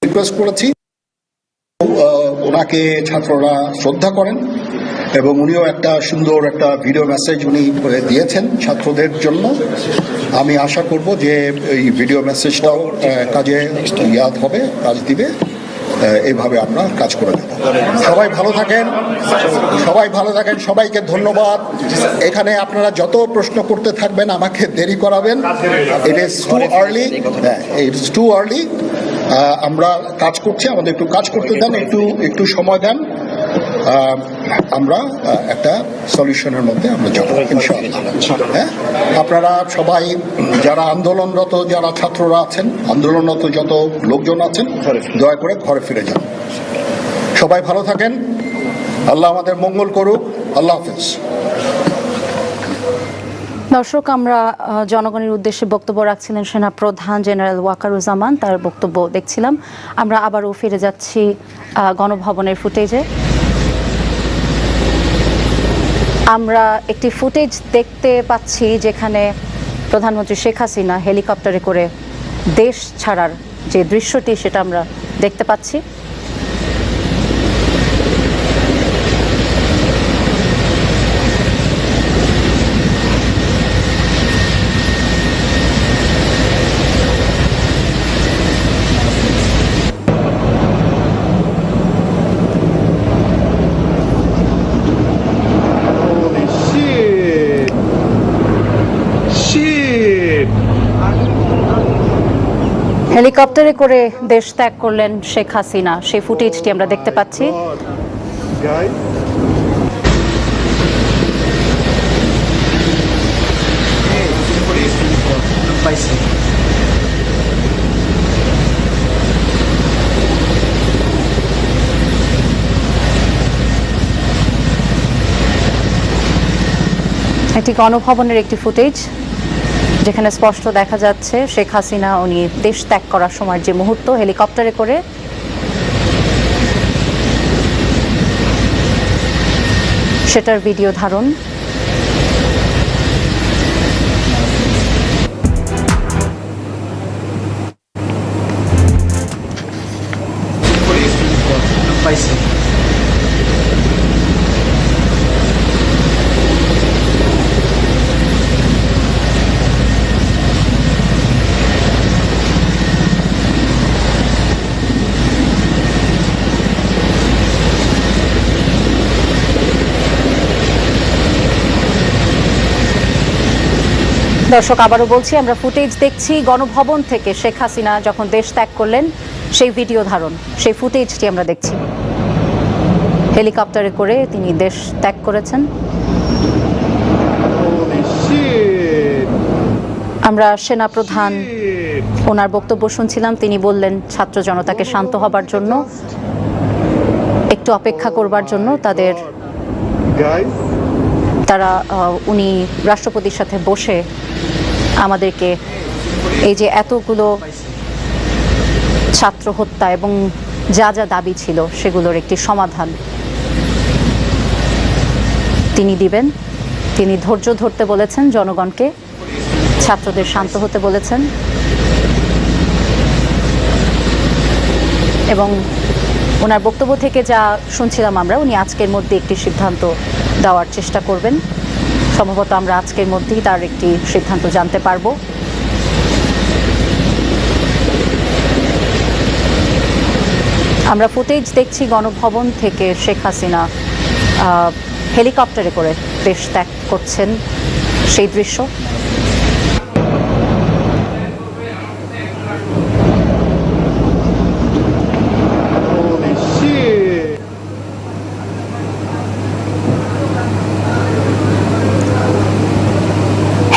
Request করেছি ওনাকে ছাত্ররা শ্রদ্ধা করেন এবং উনিও একটা সুন্দর একটা ভিডিও মেসেজ উনি দিয়েছেন ছাত্রদের জন্য। আমি আশা করব যে এই ভিডিও মেসেজটাও কাজে ইয়াদ হবে, কাজ দিবে। এইভাবে আমরা কাজ করে দেব। সবাই ভালো থাকেন, সবাইকে ধন্যবাদ। এখানে আপনারা যত প্রশ্ন করতে থাকবেন আমাকে দেরি করাবেন। It is too early. আমরা কাজ করছি, আমাদের একটু কাজ করতে দেন, একটু সময় দেন। আমরা একটা সলিউশনের মধ্যে আমরা যাব ইনশাআল্লাহ। হ্যাঁ, আপনারা সবাই যারা আন্দোলনরত, যারা ছাত্ররা আছেন, আন্দোলনরত যত লোকজন আছেন, দয়া করে ঘরে ফিরে যান। সবাই ভালো থাকেন, আল্লাহ আমাদের মঙ্গল করুক। আল্লাহ হাফেজ। দর্শক, আমরা জনগণের উদ্দেশ্যে বক্তব্য রাখছিলেন সেনাপ্রধান জেনারেল ওয়াকারুজ্জামান, তার বক্তব্য দেখছিলাম। আমরা আবারও ফিরে যাচ্ছি গণভবনের ফুটেজে। আমরা একটি ফুটেজ দেখতে পাচ্ছি যেখানে প্রধানমন্ত্রী শেখ হাসিনা হেলিকপ্টারে করে দেশ ছাড়ার যে দৃশ্যটি সেটা আমরা দেখতে পাচ্ছি। হেলিকপ্টারে করে দেশ ত্যাগ করলেন শেখ হাসিনা, সেই ফুটেজটি আমরা দেখতে পাচ্ছি। এটি গণভবনের একটি ফুটেজ যেখানে স্পষ্ট দেখা যাচ্ছে শেখ হাসিনা উনি দেশ ত্যাগ করার সময় যে মুহূর্ত হেলিকপ্টারে করে সেটার ভিডিও ধারণ। দর্শক, আবারও বলছি, আমরা ফুটেজ দেখছি গণভবন থেকে শেখ হাসিনা যখন দেশ ত্যাগ করলেন সেই ভিডিও ধারণ, সেই ফুটেজটি আমরা দেখছি। হেলিকপ্টারে করে তিনি দেশ ত্যাগ করেছেন। আমরা সেনাপ্রধান ওনার বক্তব্য শুনছিলাম। তিনি বললেন ছাত্র জনতাকে শান্ত হবার জন্য, একটু অপেক্ষা করবার জন্য, উনি রাষ্ট্রপতির সাথে বসে আমাদেরকে এই যে এতগুলো ছাত্র হত্যা এবং যা যা দাবি ছিল সেগুলোর একটি সমাধান তিনি দিবেন। তিনি ধৈর্য ধরতে বলেছেন জনগণকে, ছাত্রদের শান্ত হতে বলেছেন এবং ওনার বক্তব্য থেকে যা শুনছিলাম আমরা, উনি আজকের মধ্যে একটি সিদ্ধান্ত দেওয়ার চেষ্টা করবেন। সম্ভবত আমরা আজকের মধ্যেই তার একটি সিদ্ধান্ত জানতে পারব। আমরা ফুটেজ দেখছি গণভবন থেকে শেখ হাসিনা হেলিকপ্টারে করে দেশ ত্যাগ করছেন সেই দৃশ্য।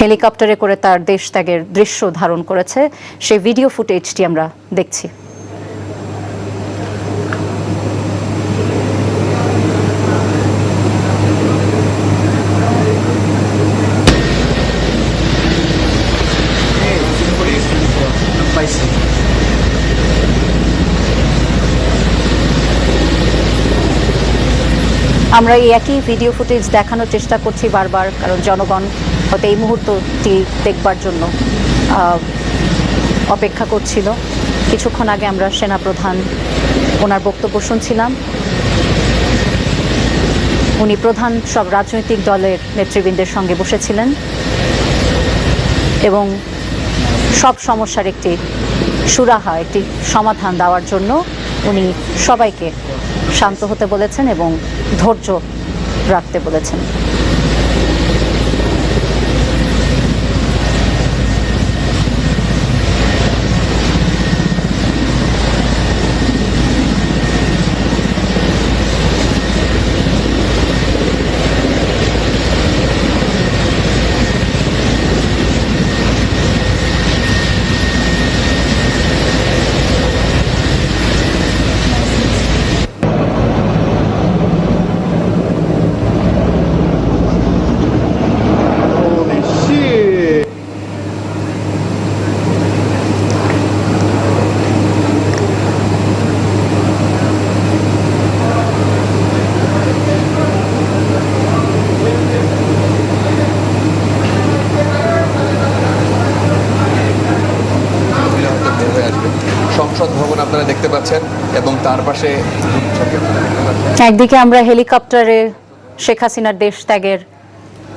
হেলিকপ্টারে করে তার দেশ ত্যাগের দৃশ্য ধারণ করেছে, সেই ভিডিও ফুটেজটি আমরা দেখছি। আমরা এই একই ভিডিও ফুটেজ দেখানোর চেষ্টা করছি বারবার, কারণ জনগণ হয়তো এই মুহূর্তটি দেখবার জন্য অপেক্ষা করছিল। কিছুক্ষণ আগে আমরা সেনাপ্রধান ওনার বক্তব্য শুনছিলাম। উনি প্রধান সব রাজনৈতিক দলের নেতৃবৃন্দের সঙ্গে বসেছিলেন এবং সব সমস্যার একটি সুরাহা, একটি সমাধান দেওয়ার জন্য উনি সবাইকে শান্ত হতে বলেছেন এবং ধৈর্য রাখতে বলেছেন। সংসদ ভবন আপনারা দেখতে পাচ্ছেন এবং তার পাশে একদিকে আমরা হেলিকপ্টারে শেখ হাসিনার দেশ ত্যাগের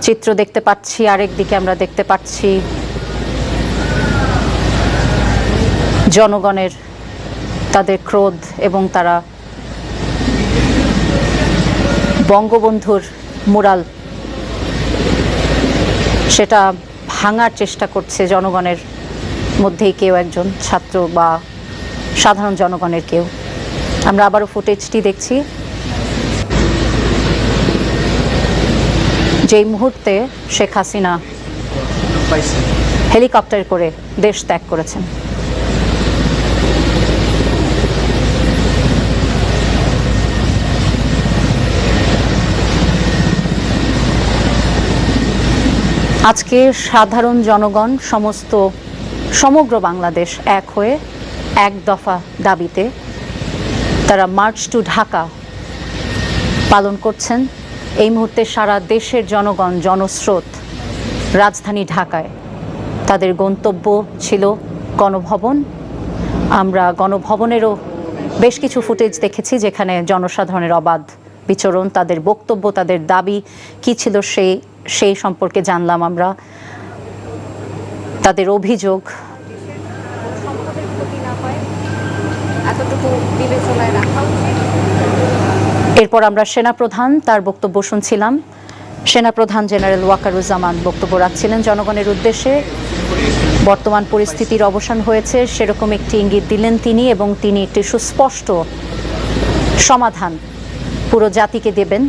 চিত্র দেখতে পাচ্ছি, আরেকদিকে আমরা দেখতে পাচ্ছি জনগণের তাদের ক্রোধ এবং তারা বঙ্গবন্ধুর মুরাল সেটা ভাঙার চেষ্টা করছে জনগণের মধ্যেই কেউ একজন, ছাত্র বা সাধারণ জনগণের কেউ। আমরা আবারও ফুটেজটি দেখছি যেই মুহূর্তে শেখ হাসিনা হেলিকপ্টার করে দেশ ত্যাগ করেছেন। আজকে সাধারণ জনগণ সমগ্র বাংলাদেশ এক হয়ে এক দফা দাবিতে তারা মার্চ টু ঢাকা পালন করছেন। এই মুহূর্তে সারা দেশের জনগণ, জনস্রোত রাজধানী ঢাকায়। তাদের গন্তব্য ছিল গণভবন। আমরা গণভবনেরও বেশ কিছু ফুটেজ দেখেছি যেখানে জনসাধারণের অবাধ বিচরণ, তাদের বক্তব্য, তাদের দাবি কী ছিল সেই সম্পর্কে জানলাম আমরা। তাদের অভিযোগ এরপর আমরা সেনাপ্রধান তার বক্তব্য শুনছিলাম। সেনাপ্রধান জেনারেল ওয়াকারুজ্জামান বক্তব্য রাখছিলেন জনগণের উদ্দেশ্যে। বর্তমান পরিস্থিতির অবসান হয়েছে সেরকম একটি ইঙ্গিত দিলেন তিনি এবং তিনি একটি সুস্পষ্ট সমাধান পুরো জাতিকে দেবেন।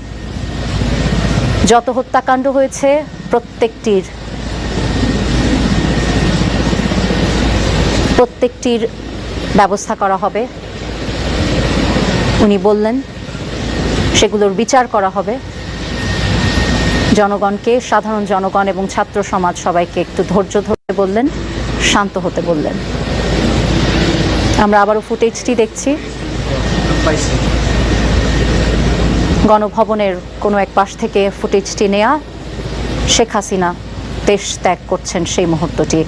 যত হত্যাকাণ্ড হয়েছে প্রত্যেকটির ব্যবস্থা করা হবে। উনি বললেন সেগুলোর বিচার করা হবে। জনগণকে, সাধারণ জনগণ এবং ছাত্র সমাজ সবাইকে একটু ধৈর্য ধরতে বললেন, শান্ত হতে বললেন। আমরা আবারও ফুটেজটি দেখছি। গণভবনের কোনো এক পাশ থেকে ফুটেজটি নেয়া, শেখ হাসিনা দেশ ত্যাগ করছেন সেই মুহূর্তটি।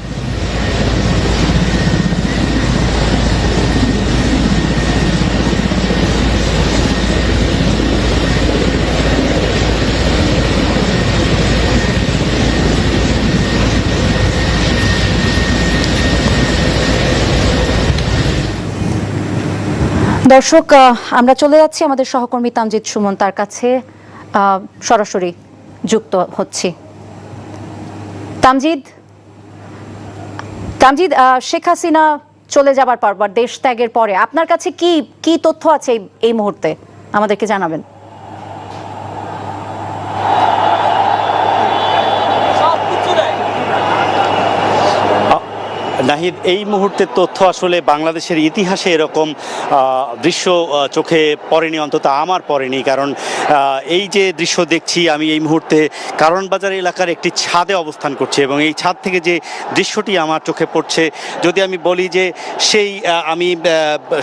দর্শক, আমরা চলে যাচ্ছি আমাদের সহকর্মী তামজিদ সুমন তার কাছে, সরাসরি যুক্ত হচ্ছি। তামজিদ, শেখ হাসিনা চলে যাবার পর বা দেশ ত্যাগের পরে আপনার কাছে কি তথ্য আছে এই মুহূর্তে আমাদেরকে জানাবেন। নাহিদ, এই মুহূর্তের তথ্য আসলে বাংলাদেশের ইতিহাসে এরকম দৃশ্য চোখে পড়েনি, অন্তত আমার পড়েনি। কারণ এই যে দৃশ্য দেখছি আমি এই মুহূর্তে কারণ বাজার এলাকার একটি ছাদে অবস্থান করছি এবং এই ছাদ থেকে যে দৃশ্যটি আমার চোখে পড়ছে, যদি আমি বলি যে আমি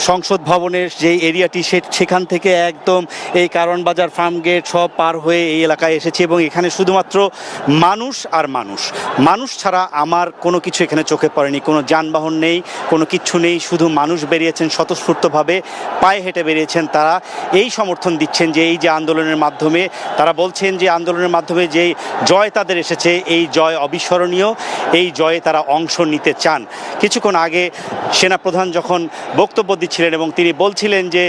সংসদ ভবনের যে এরিয়াটি সেখান থেকে একদম এই কারণ বাজার, ফার্ম গেট সব পার হয়ে এই এলাকায় এসেছি এবং এখানে শুধুমাত্র মানুষ আর মানুষ ছাড়া আমার কোনো কিছু এখানে চোখে পড়েনি। কোনো যানবাহন নেই, কোনো কিচ্ছু নেই, শুধু মানুষ বেরিয়েছেন স্বতঃস্ফূর্তভাবে, পায়ে হেঁটে বেরিয়েছেন। তারা এই সমর্থন দিচ্ছেন যে এই যে আন্দোলনের মাধ্যমে, তারা বলছেন যে আন্দোলনের মাধ্যমে যেই জয় তাদের এসেছে এই জয় অবিস্মরণীয়, এই জয়ে তারা অংশ নিতে চান। কিছুক্ষণ আগে সেনাপ্রধান যখন বক্তব্য দিচ্ছিলেন এবং তিনি বলছিলেন যে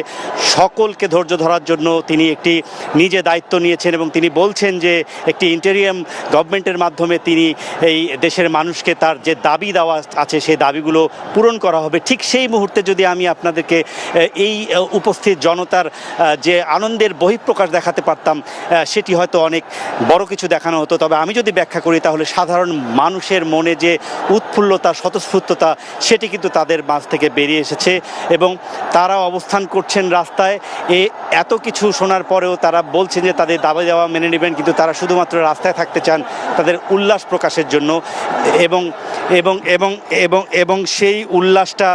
সকলকে ধৈর্য ধরার জন্য তিনি একটি নিজে দায়িত্ব নিয়েছেন এবং তিনি বলছেন যে একটি ইন্টেরিয়াম গভর্নমেন্টের মাধ্যমে তিনি এই দেশের মানুষকে তার যে দাবি দেওয়া আছে সেই দাবিগুলো পূরণ করা হবে। ঠিক সেই মুহূর্তে যদি আমি আপনাদেরকে এই উপস্থিত জনতার যে আনন্দের বহিঃপ্রকাশ দেখাতে পারতাম, সেটি হয়তো অনেক বড় কিছু দেখানো হতো। তবে আমি যদি ব্যাখ্যা করি তাহলে সাধারণ মানুষের মনে যে উৎফুল্লতা, স্বতঃস্ফূর্ততা, সেটি কিন্তু তাদের মাঝ থেকে বেরিয়ে এসেছে এবং তারা অবস্থান করছেন রাস্তায়। এত কিছু শোনার পরেও তারা বলছেন যে তাদের দাবি দেওয়া মেনে নেবেন, কিন্তু তারা শুধুমাত্র রাস্তায় থাকতে চান তাদের উল্লাস প্রকাশের জন্য। এবং এবং এবং এবং এবং সেই উল্লাসটা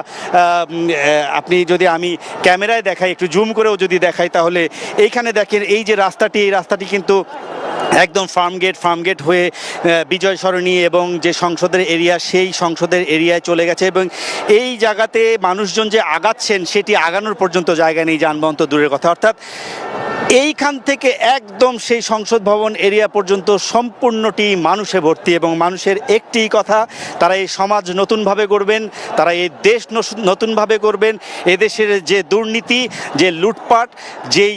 আপনি যদি আমি ক্যামেরায় দেখাই, একটু জুম করেও যদি দেখাই, তাহলে এইখানে দেখেন এই যে রাস্তাটি, এই রাস্তাটি কিন্তু একদম ফার্মগেট হয়ে বিজয় সরণি এবং যে সংসদের এরিয়া, সেই সংসদের এরিয়ায় চলে গেছে এবং এই জায়গাতে মানুষজন যে আগাচ্ছেন সেটি আগানোর পর্যন্ত জায়গা নেই, যানবাহন তো দূরের কথা। অর্থাৎ এইখান থেকে একদম সেই সংসদ ভবন এরিয়া পর্যন্ত সম্পূর্ণটি মানুষে ভর্তি এবং মানুষের একটি কথা, তারা এই সমাজ নতুনভাবে গড়বেন, তারা এই দেশ নতুনভাবে গড়বেন। এদেশের যে দুর্নীতি, যে লুটপাট, যেই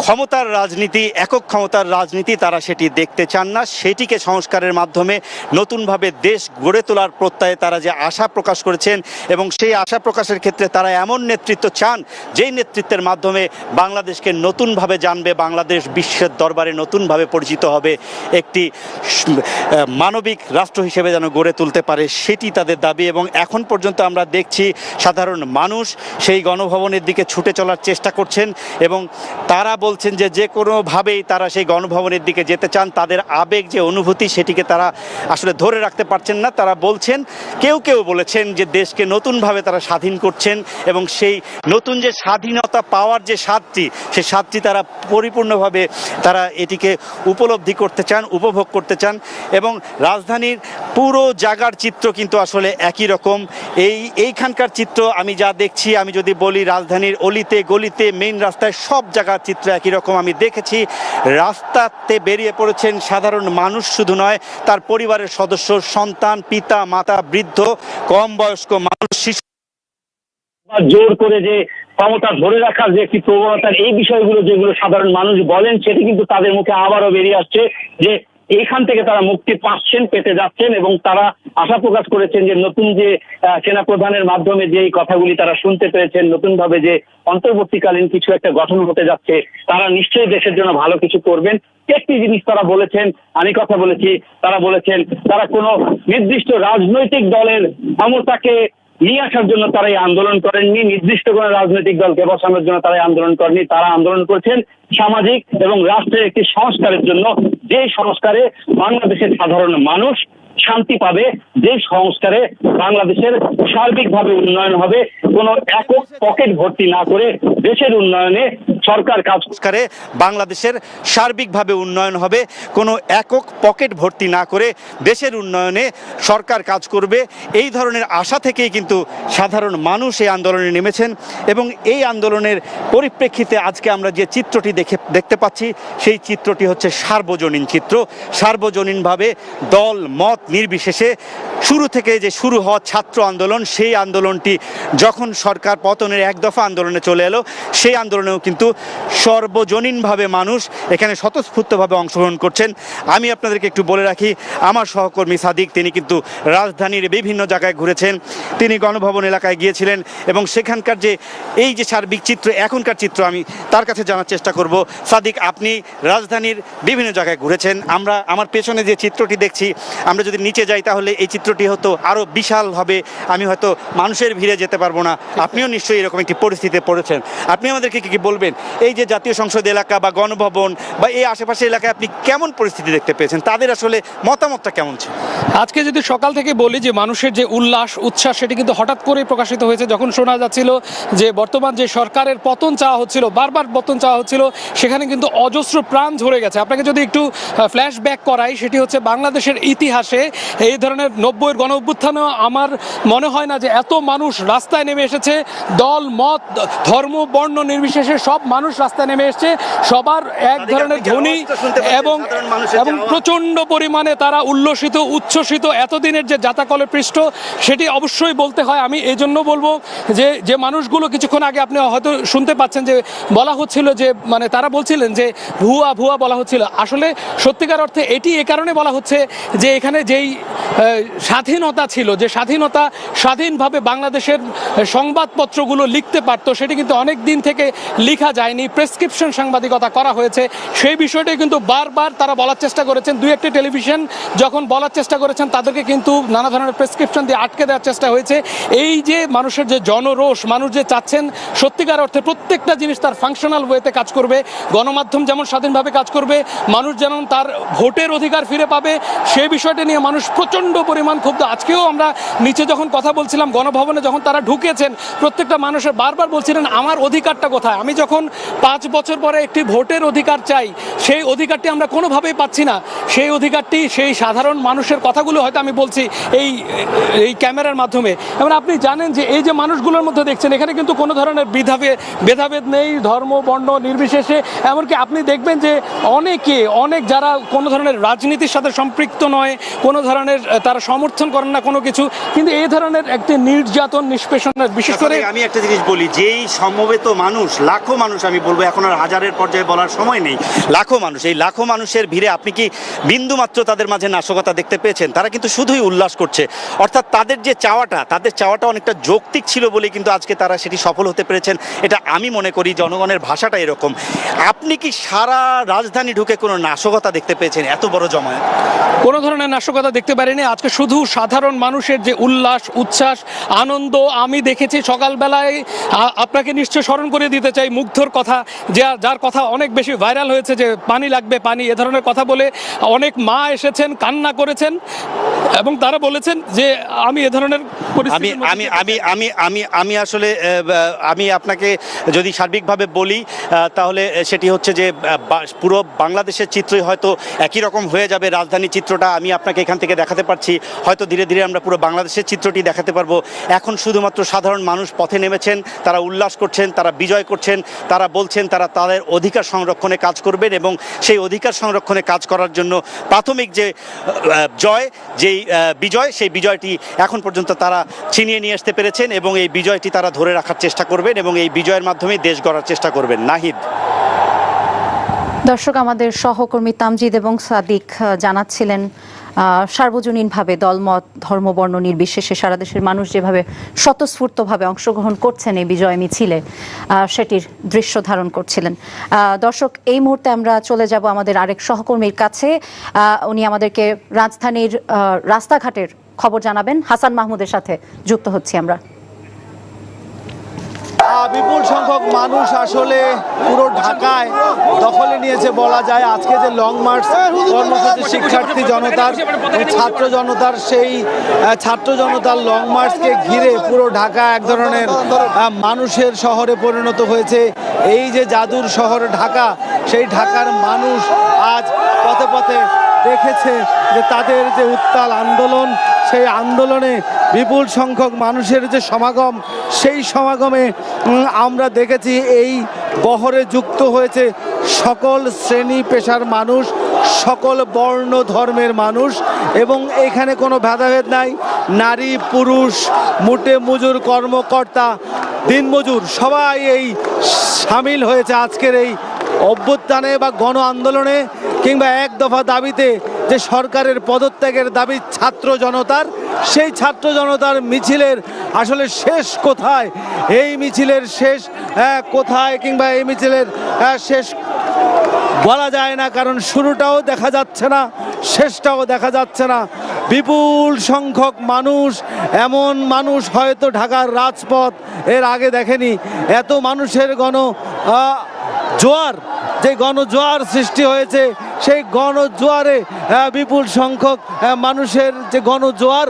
ক্ষমতার রাজনীতি, একক ক্ষমতার রাজনীতি, তারা সেটি দেখতে চান না। সেটিকে সংস্কারের মাধ্যমে নতুনভাবে দেশ গড়ে তোলার প্রত্যয়ে তারা যে আশা প্রকাশ করেছেন এবং সেই আশা প্রকাশের ক্ষেত্রে তারা এমন নেতৃত্ব চান যেই নেতৃত্বের মাধ্যমে বাংলাদেশকে নতুনভাবে জানবে, বাংলাদেশ বিশ্বের দরবারে নতুনভাবে পরিচিত হবে, একটি মানবিক রাষ্ট্র হিসেবে যেন গড়ে তুলতে পারে, সেটি তাদের দাবি। এবং এখন পর্যন্ত আমরা দেখছি সাধারণ মানুষ সেই গণভবনের দিকে ছুটে চলার চেষ্টা করছেন এবং তারা বলছেন যে যে কোনোভাবেই তারা সেই গণভবনের দিকে যেতে চান। তাদের আবেগ যে অনুভূতি, সেটিকে তারা আসলে ধরে রাখতে পারছেন না। তারা বলছেন, কেউ কেউ বলেছেন যে দেশকে নতুনভাবে তারা স্বাধীন করছেন এবং সেই নতুন যে স্বাধীনতা পাওয়ার যে স্বাদটি, সেই স্বাদটি তারা পরিপূর্ণভাবে তারা এটিকে উপলব্ধি করতে চান, উপভোগ করতে চান। এবং রাজধানীর পুরো জায়গার চিত্র কিন্তু আসলে একই রকম। এইখানকার চিত্র আমি যা দেখছি, আমি যদি বলি রাজধানীর অলিতে গলিতে, মেইন রাস্তায়, সব জায়গার চিত্র একই রকম। আমি দেখেছি রাস্তাতে বেরিয়ে পড়েছেন সাধারণ মানুষ, শুধু নয় তার পরিবারের সদস্য, সন্তান, পিতা, মাতা, বৃদ্ধ, কম বয়স্ক মানুষ, শিশু, জোর করে যে ক্ষমতা ধরে রাখার যে একটি প্রবণতার এই বিষয়গুলো যেগুলো সাধারণ মানুষ বলেন, সেটি কিন্তু তাদের মুখে আবারও বেরিয়ে আসছে যে এইখান থেকে তারা মুক্তি পাচ্ছেন, পেতে যাচ্ছেন এবং তারা আশা প্রকাশ করেছেন যে নতুন যে সেনাপ্রধানের মাধ্যমে যে এই কথাগুলি তারা শুনতে পেরেছেন, নতুনভাবে যে অন্তর্বর্তীকালীন কিছু একটা গঠন হতে যাচ্ছে, তারা নিশ্চয়ই দেশের জন্য ভালো কিছু করবেন। একটি জিনিস তারা বলেছেন, আমি কথা বলেছি, তারা বলেছেন তারা কোনো নির্দিষ্ট রাজনৈতিক দলের ক্ষমতাকে নিয়ে আসার জন্য তারা এই আন্দোলন করেননি, নির্দিষ্ট কোনো রাজনৈতিক দলকে বসানোর জন্য তারা আন্দোলন করেনি। তারা আন্দোলন করেছেন সামাজিক এবং রাষ্ট্রের একটি সংস্কারের জন্য, যে সংস্কারে বাংলাদেশের সাধারণ মানুষ শান্তি পাবে, যে সংস্কারে বাংলাদেশের সার্বিকভাবে উন্নয়ন হবে, কোনো একক পকেট ভর্তি না করে দেশের উন্নয়নে সরকার কাজ সংস্কারে বাংলাদেশের সার্বিকভাবে উন্নয়ন হবে, কোনো একক পকেট ভর্তি না করে দেশের উন্নয়নে সরকার কাজ করবে। এই ধরনের আশা থেকেই কিন্তু সাধারণ মানুষ এই আন্দোলনে নেমেছেন এবং এই আন্দোলনের পরিপ্রেক্ষিতে আজকে আমরা যে চিত্রটি দেখতে পাচ্ছি, সেই চিত্রটি হচ্ছে সার্বজনীন চিত্র। সার্বজনীনভাবে দল মত নির্বিশেষে শুরু থেকে যে শুরু হওয়া ছাত্র আন্দোলন, সেই আন্দোলনটি যখন সরকার পতনের এক দফা আন্দোলনে চলে এলো, সেই আন্দোলনেও কিন্তু সর্বজনীনভাবে মানুষ এখানে স্বতঃস্ফূর্তভাবে অংশগ্রহণ করছেন। আমি আপনাদেরকে একটু বলে রাখি, আমার সহকর্মী সাদিক, তিনি কিন্তু রাজধানীর বিভিন্ন জায়গায় ঘুরেছেন, তিনি গণভবন এলাকায় গিয়েছিলেন এবং সেখানকার যে এই যে সার্বিক চিত্র, এখনকার চিত্র আমি তার কাছে জানার চেষ্টা করব। সাদিক, আপনি রাজধানীর বিভিন্ন জায়গায় ঘুরেছেন, আমার পেছনে যে চিত্রটি দেখছি, আমরা যদি নিচে যাই তাহলে এই চিত্রটি হতো আরও বিশাল হবে, আমি হয়তো মানুষের ভিড়ে যেতে পারবো না। আপনিও নিশ্চয়ই এরকম একটি পরিস্থিতিতে পড়েছেন। আপনি আমাদেরকে কি বলবেন এই যে জাতীয় সংসদ এলাকা বা গণভবন বা এই আশেপাশের এলাকায় আপনি কেমন পরিস্থিতি দেখতে পেয়েছেন, তাদের আসলে মতামতটা কেমন ছিল? আজকে যদি সকাল থেকে বলি যে মানুষের যে উল্লাস উচ্ছ্বাস সেটি কিন্তু হঠাৎ করেই প্রকাশিত হয়েছে, যখন শোনা যাচ্ছিল যে বর্তমান যে সরকারের পতন চাওয়া হচ্ছিল, বারবার পতন চাওয়া হচ্ছিল, সেখানে কিন্তু অজস্র প্রাণ ঝরে গেছে। আপনাকে যদি একটু ফ্ল্যাশব্যাক করাই, সেটি হচ্ছে বাংলাদেশের ইতিহাসে এই ধরনের 90-এর গণ অভ্যুত্থানেও আমার মনে হয় না যে এত মানুষ রাস্তায় নেমে এসেছে। দল মত ধর্ম বর্ণ নির্বিশেষে সব মানুষ রাস্তায় নেমে এসেছে, সবার এক ধরনের ধ্বনি এবং প্রচণ্ড পরিমাণে তারা উল্লসিত উচ্ছ্বসিত। এতদিনের যে জাতাকলে পৃষ্ঠ সেটি অবশ্যই বলতে হয়। আমি এই জন্য বলবো যে মানুষগুলো কিছুক্ষণ আগে আপনি হয়তো শুনতে পাচ্ছেন যে বলা হচ্ছিল যে মানে তারা বলছিলেন যে ভুয়া ভুয়া বলা হচ্ছিল। আসলে সত্যিকার অর্থে এটি এ কারণে বলা হচ্ছে যে এখানে যেই স্বাধীনতা ছিল, যে স্বাধীনতা স্বাধীনভাবে বাংলাদেশের সংবাদপত্রগুলো লিখতে পারতো, সেটি কিন্তু অনেক দিন থেকে লেখা যায়নি। প্রেসক্রিপশন সাংবাদিকতা করা হয়েছে, সেই বিষয়টাই কিন্তু বারবার তারা বলার চেষ্টা করেছেন। দুই একটি টেলিভিশন যখন বলার চেষ্টা করেছেন তাদেরকে কিন্তু নানা ধরনের প্রেসক্রিপশন দিয়ে আটকে দেওয়ার চেষ্টা হয়েছে। এই যে মানুষের যে জনরোষ, মানুষ যে চাচ্ছেন সত্যিকার অর্থে প্রত্যেকটা জিনিস তার ফাংশনাল ওয়েতে কাজ করবে, গণমাধ্যম যেমন স্বাধীনভাবে কাজ করবে, মানুষ যেমন তার ভোটের অধিকার ফিরে পাবে, সেই বিষয়টা নিয়ে মানুষ প্রচণ্ড পরিমাণ ক্ষুব্ধ। আজকেও আমরা নিচে যখন কথা বলছিলাম, গণভবনে যখন তারা ঢুকেছেন, প্রত্যেকটা মানুষের বারবার বলছিলেন আমার অধিকারটা কোথায়। আমি যখন 5 বছর পরে একটি ভোটের অধিকার চাই, সেই অধিকারটি আমরা কোনোভাবেই পাচ্ছি না। সেই অধিকারটি সেই সাধারণ মানুষের কথাগুলো হয়তো আমি বলছি এই ক্যামেরার মাধ্যমে। এবং আপনি জানেন যে এই যে মানুষগুলোর মধ্যে দেখছেন, এখানে কিন্তু কোনো ধরনের ভেদাভেদ নেই, ধর্ম বর্ণ নির্বিশেষে। এমনকি আপনি দেখবেন যে অনেক যারা কোনো ধরনের রাজনীতির সাথে সম্পৃক্ত নয়, কোনো ধরনের তারা সমর্থন করেন না কোনো কিছু, কিন্তু এই ধরনের একটি নির্যাতন নিষ্পেষণের, বিশেষ করে আমি একটা জিনিস বলি, যেই সমবেত মানুষ, লাখো মানুষ, আমি বলবো এখন আর হাজারের পর্যায়ে বলার সময় নেই, লাখো মানুষ, এই লাখো মানুষের ভিড়ে আপনি কি বিন্দুমাত্র তাদের মাঝে নাশকতা দেখতে পেয়েছেন? তারা কিন্তু শুধুই উল্লাস করছে। অর্থাৎ তাদের চাওয়াটা অনেকটা যৌক্তিক ছিল বলে কিন্তু আজকে তারা সেটি সফল হতে পেরেছেন। এটা আমি মনে করি জনগণের ভাষাটা এরকম। আপনি কি সারা রাজধানী ঢুকে কোনো নাশকতা দেখতে পেয়েছেন এত বড় জমায়েত? কোনো ধরনের নাশকতা দেখতে পারিনি। আজকে শুধু সাধারণ মানুষের যে উল্লাস উচ্ছ্বাস আনন্দ আমি দেখেছি। সকালবেলায় আপনাকে নিশ্চয় স্মরণ করে দিতে চাই মুগ্ধর কথা, যার কথা অনেক বেশি ভাইরাল হয়েছে, যে পানি লাগবে পানি, এ ধরনের কথা বলে অনেক মা এসেছেন, কান্না করেছেন এবং তারা বলেছেন যে আমি এ ধরনের আমি আসলে আমি আপনাকে যদি সার্বিকভাবে বলি তাহলে সেটি হচ্ছে যে পুরো বাংলাদেশের চিত্রই হয়তো একই রকম হয়ে যাবে। রাজধানীর চিত্রটা আমি আপনাকে এখান থেকে দেখাতে পারছি, হয়তো ধীরে ধীরে আমরা পুরো বাংলাদেশের চিত্রটি দেখাতে পারবো। এখন শুধুমাত্র সাধারণ মানুষ পথে নেমেছেন, তারা উল্লাস করছেন, তারা বিজয় করছেন, তারা বলছেন তারা তাদের অধিকার সংরক্ষণে কাজ করবেন এবং সেই অধিকার সংরক্ষণে কাজ করার জন্য প্রাথমিক যে বিজয়, সেই বিজয়টি এখন পর্যন্ত তারা ছিনিয়ে নিয়ে আসতে পেরেছেন এবং এই বিজয়টি তারা ধরে রাখার চেষ্টা করবেন এবং এই বিজয়ের মাধ্যমে দেশ গড়ার চেষ্টা করবেন। নাহিদ। দর্শক, আমাদের সহকর্মী তামজিদ এবং সাদিক জানাচ্ছিলেন সার্বজনীনভাবে দলমত ধর্ম বর্ণ নির্বিশেষে সারা দেশের মানুষ যেভাবে স্বতঃস্ফূর্তভাবে অংশগ্রহণ করছেন এই বিজয় মিছিলে, সেটির দৃশ্য ধারণ করছিলেন। দর্শক, এই মুহূর্তে আমরা চলে যাব আমাদের আরেক সহকর্মীর কাছে। উনি আমাদেরকে রাজধানীর রাস্তাঘাটের খবর জানাবেন। হাসান মাহমুদের সাথে যুক্ত হচ্ছি আমরা। বিপুল সংখ্যক মানুষ আসলে পুরো ঢাকায় দখলে নিয়েছে বলা যায়। আজকে যে লং মার্চ কর্মসূচি শিক্ষার্থী জনতার ছাত্র জনতার, সেই ছাত্র জনতার লং মার্চকে ঘিরে পুরো ঢাকা এক ধরনের মানুষের শহরে পরিণত হয়েছে। এই যে জাদুর শহর ঢাকা, সেই ঢাকার মানুষ আজ পথে পথে দেখেছে যে তাদের যে উত্তাল আন্দোলন, সেই আন্দোলনে বিপুল সংখ্যক মানুষের যে সমাগম, সেই সমাগমে আমরা দেখেছি এই বহরে যুক্ত হয়েছে সকল শ্রেণী পেশার মানুষ, সকল বর্ণ ধর্মের মানুষ এবং এখানে কোনো ভেদাভেদ নাই। নারী পুরুষ, মুটে মজুর, কর্মকর্তা, দিনমজুর সবাই এই সামিল হয়েছে আজকের এই অভ্যুত্থানে বা গণ আন্দোলনে কিংবা এক দফা দাবিতে, যে সরকারের পদত্যাগের দাবি ছাত্র জনতার। সেই ছাত্র জনতার মিছিলের আসলে শেষ কোথায়, এই মিছিলের শেষ কোথায় কিংবা এই মিছিলের শেষ বলা যায় না, কারণ শুরুটাও দেখা যাচ্ছে না, শেষটাও দেখা যাচ্ছে না। বিপুল সংখ্যক মানুষ, এমন মানুষ হয়তো ঢাকার রাজপথ এর আগে দেখেনি। এত মানুষের জোয়ার, যে গণজোয়ার সৃষ্টি হয়েছে, সেই গণজোয়ারে বিপুল সংখ্যক মানুষের যে গণজোয়ার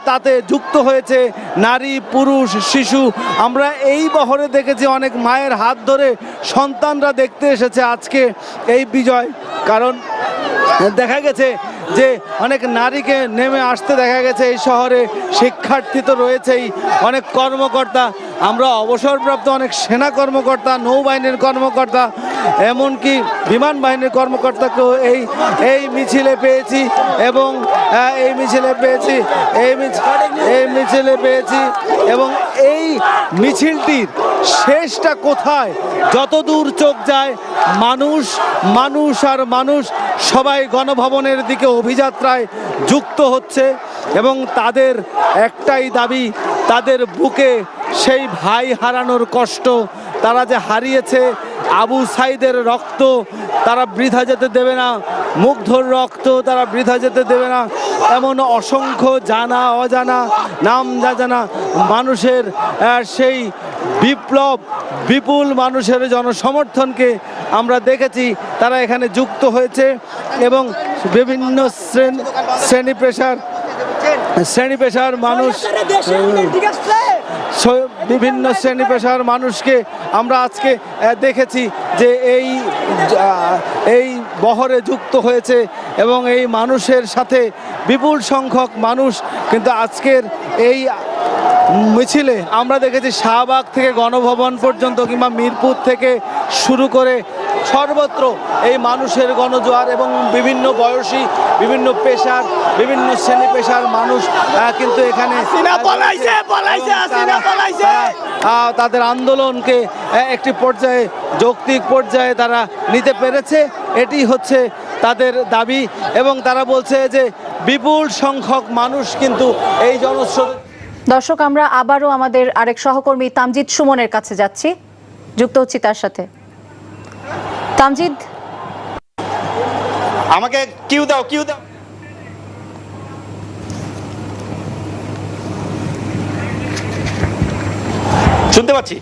তাতে যুক্ত হয়েছে নারী, পুরুষ, শিশু। আমরা এই বহরে দেখেছি অনেক মায়ের হাত ধরে সন্তানরা দেখতে এসেছে আজকে এই বিজয়। কারণ দেখা গেছে যে অনেক নারীকে নেমে আসতে দেখা গেছে এই শহরে, শিক্ষার্থী তো রয়েছেই, অনেক কর্মকর্তা, আমরা অবসরপ্রাপ্ত অনেক সেনা কর্মকর্তা, নৌবাহিনীর কর্মকর্তা, এমনকি বিমান বাহিনীর কর্মকর্তাকেও এই মিছিলে পেয়েছি এবং এই মিছিলে পেয়েছি এবং এই মিছিলটির শেষটা কোথায়? যতদূর চোখ যায় মানুষ আর মানুষ সবাই গণভবনের দিকে অভিযাত্রায় যুক্ত হচ্ছে এবং তাদের একটাই দাবি, তাদের বুকে সেই ভাই হারানোর কষ্ট, তারা যে হারিয়েছে, আবু সাইদের রক্ত তারা বৃথা যেতে দেবে না, মুগ্ধর রক্ত তারা বৃথা যেতে দেবে না। এমন অসংখ্য জানা অজানা, নাম জানা মানুষের সেই বিপুল মানুষের জনসমর্থনকে আমরা দেখেছি, তারা এখানে যুক্ত হয়েছে এবং বিভিন্ন শ্রেণী পেশার মানুষ, বিভিন্ন শ্রেণী পেশার মানুষকে আমরা আজকে দেখেছি যে এই বহরে যুক্ত হয়েছে এবং এই মানুষের সাথে বিপুল সংখ্যক মানুষ কিন্তু আজকের এই মিছিলে আমরা দেখেছি শাহবাগ থেকে গণভবন পর্যন্ত কিংবা মিরপুর থেকে শুরু করে সর্বত্র এই মানুষের গণজোয়ার এবং বিভিন্ন বয়সী, বিভিন্ন পেশার, বিভিন্ন শ্রেণী পেশার মানুষ কিন্তু এখানে তাদের আন্দোলনকে একটি পর্যায়ে, যৌক্তিক পর্যায়ে তারা নিতে পেরেছে। এটি হচ্ছে তাদের দাবি এবং তারা বলছে যে বিপুল সংখ্যক মানুষ কিন্তু এই জনস্রোত। দর্শক, আমরা আবারও আমাদের আরেক সহকর্মী তামজিদ সুমনের কাছে যাচ্ছি, যুক্ত হচ্ছি তার সাথে। তামজিদ, আমাকে কিউ দাও। শুনতে পাচ্ছি।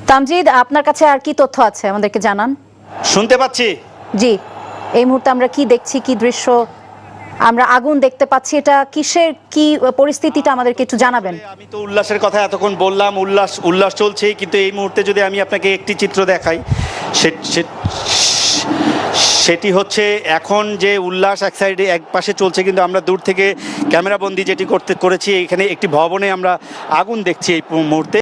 তামজিদ, আপনার কাছে আর কি তথ্য আছে আমাদেরকে জানান। শুনতে পাচ্ছি। জি, এই মুহূর্তে আমরা কি দেখছি, কি দৃশ্য? আমরা আগুন দেখতে পাচ্ছি, এটা কিসের, কি পরিস্থিতিটা আমাদেরকে একটু জানাবেন। আমি তো উল্লাসের কথা এতক্ষণ বললাম, উল্লাস চলছে, কিন্তু এই মুহূর্তে যদি আমি আপনাকে একটি চিত্র দেখাই, সেটি হচ্ছে এখন যে উল্লাস এক সাইডে এক পাশে চলছে, কিন্তু আমরা দূর থেকে ক্যামেরাবন্দি যেটি করেছি, এখানে একটি ভবনে আমরা আগুন দেখছি এই মুহূর্তে।